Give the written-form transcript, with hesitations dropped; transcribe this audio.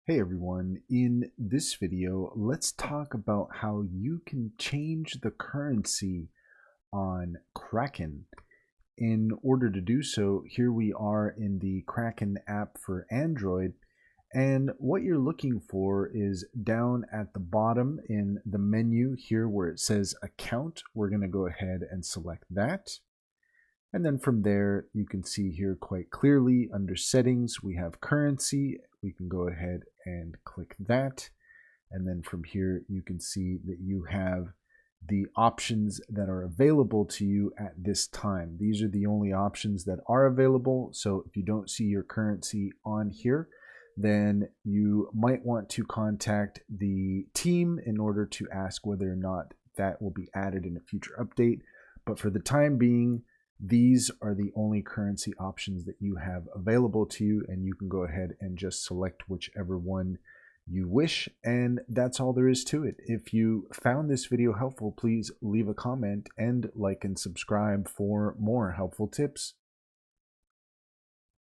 Hey everyone, in this video, let's talk about how you can change the currency on Kraken. In order to do so, here we are in the Kraken app for Android, and what you're looking for is down at the bottom in the menu here where it says account. We're going to go ahead and select that. And then from there, you can see here quite clearly under settings, we have currency. We can go ahead and click that. And then from here, you can see that you have the options that are available to you at this time. These are the only options that are available. So if you don't see your currency on here, then you might want to contact the team in order to ask whether or not that will be added in a future update. But for the time being, these are the only currency options that you have available to you, and you can go ahead and just select whichever one you wish, and that's all there is to it. If you found this video helpful, please leave a comment and like and subscribe for more helpful tips.